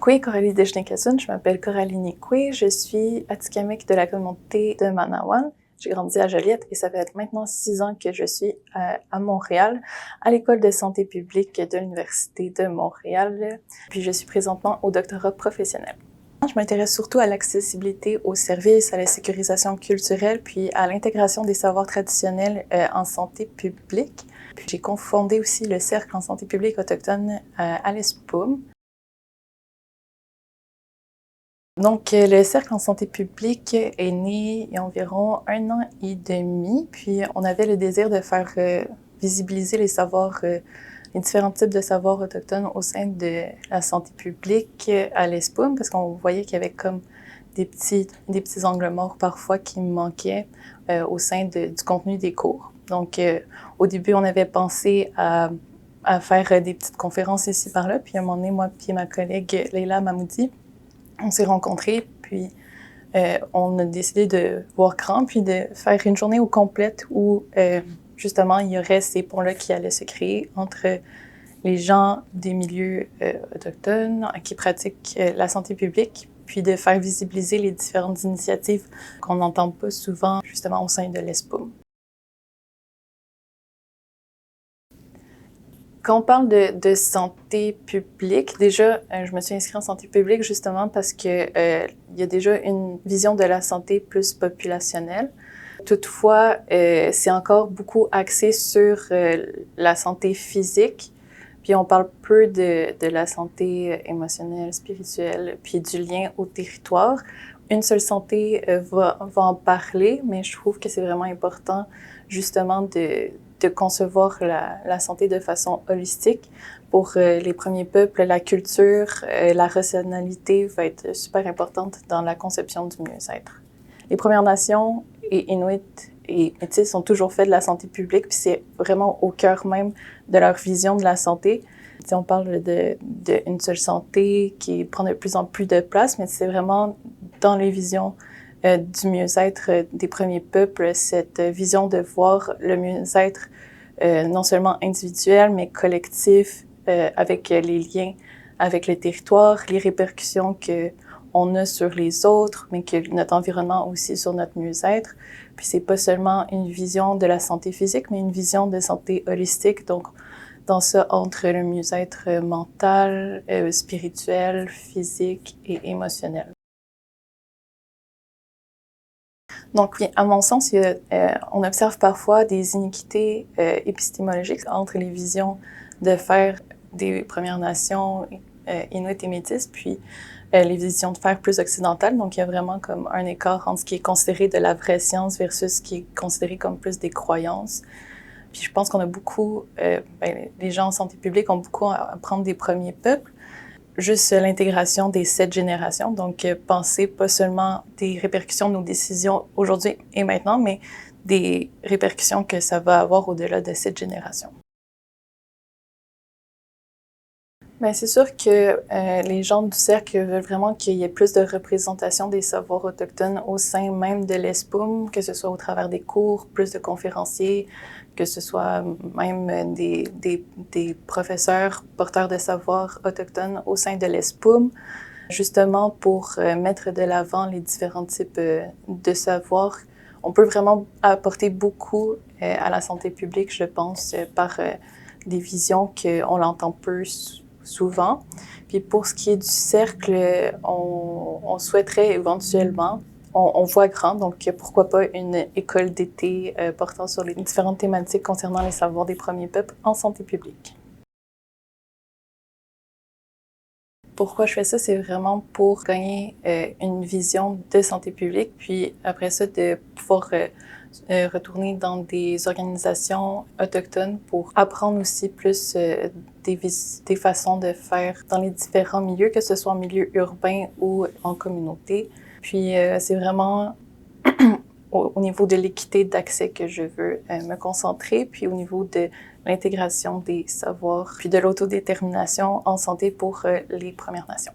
Kwe Coralie Deshniketsun, je m'appelle Coralie Nikwe, je suis atikamekw de la communauté de Manawan. J'ai grandi à Joliette et ça fait maintenant 6 ans que je suis à Montréal, à l'École de santé publique de l'Université de Montréal. Puis je suis présentement au doctorat professionnel. Je m'intéresse surtout à l'accessibilité aux services, à la sécurisation culturelle, puis à l'intégration des savoirs traditionnels en santé publique. Puis j'ai cofondé aussi le Cercle en santé publique autochtone à l'ESPUM. Donc, le Cercle en santé publique est né il y a environ 1 an et demi, puis on avait le désir de faire visibiliser les savoirs, les différents types de savoirs autochtones au sein de la santé publique à l'ESPUM, parce qu'on voyait qu'il y avait comme des petits angles morts parfois qui manquaient au sein du contenu des cours. Donc, au début, on avait pensé à faire des petites conférences ici par là, puis à un moment donné, moi puis ma collègue Leila Mahmoudi, on s'est rencontrés, puis on a décidé de voir grand, puis de faire une journée au complète où justement il y aurait ces ponts-là qui allaient se créer entre les gens des milieux autochtones qui pratiquent la santé publique, puis de faire visibiliser les différentes initiatives qu'on n'entend pas souvent justement au sein de l'ESPUM. Quand on parle de santé publique, déjà, je me suis inscrite en santé publique justement parce que il y a déjà une vision de la santé plus populationnelle. Toutefois, c'est encore beaucoup axé sur la santé physique, puis on parle peu de la santé émotionnelle, spirituelle, puis du lien au territoire. Une seule santé va en parler, mais je trouve que c'est vraiment important justement de concevoir la santé de façon holistique. Pour les premiers peuples, la culture, la rationalité va être super importante dans la conception du mieux-être. Les Premières Nations et Inuits et Métis ont toujours fait de la santé publique, puis c'est vraiment au cœur même de leur vision de la santé. Si on parle d'une seule santé qui prend de plus en plus de place, mais c'est vraiment dans les visions du mieux-être des premiers peuples, cette vision de voir le mieux-être non seulement individuel, mais collectif, avec les liens avec le territoire, les répercussions qu'on a sur les autres, mais que notre environnement aussi sur notre mieux-être. Puis c'est pas seulement une vision de la santé physique, mais une vision de santé holistique, donc dans ça, entre le mieux-être mental, spirituel, physique et émotionnel. Donc, à mon sens, on observe parfois des iniquités épistémologiques entre les visions de faire des Premières Nations, Inuits et Métis, puis les visions de faire plus occidentales. Donc, il y a vraiment comme un écart entre ce qui est considéré de la vraie science versus ce qui est considéré comme plus des croyances. Puis je pense qu'on a beaucoup, les gens en santé publique ont beaucoup à apprendre des premiers peuples. Juste l'intégration des 7 générations, donc penser pas seulement des répercussions de nos décisions aujourd'hui et maintenant, mais des répercussions que ça va avoir au-delà de 7 générations. Bien, c'est sûr que les gens du cercle veulent vraiment qu'il y ait plus de représentation des savoirs autochtones au sein même de l'ESPUM, que ce soit au travers des cours, plus de conférenciers, que ce soit même des professeurs porteurs de savoirs autochtones au sein de l'ESPUM, justement pour mettre de l'avant les différents types de savoirs. On peut vraiment apporter beaucoup à la santé publique, je pense, par des visions qu'on l'entend peu souvent. Puis pour ce qui est du cercle, on souhaiterait éventuellement, on voit grand, donc pourquoi pas une école d'été portant sur les différentes thématiques concernant les savoirs des premiers peuples en santé publique. Pourquoi je fais ça, c'est vraiment pour gagner une vision de santé publique, puis après ça, de pouvoir retourner dans des organisations autochtones pour apprendre aussi plus des façons de faire dans les différents milieux, que ce soit en milieu urbain ou en communauté. Puis c'est vraiment au niveau de l'équité d'accès que je veux me concentrer, puis au niveau de l'intégration des savoirs, puis de l'autodétermination en santé pour les Premières Nations.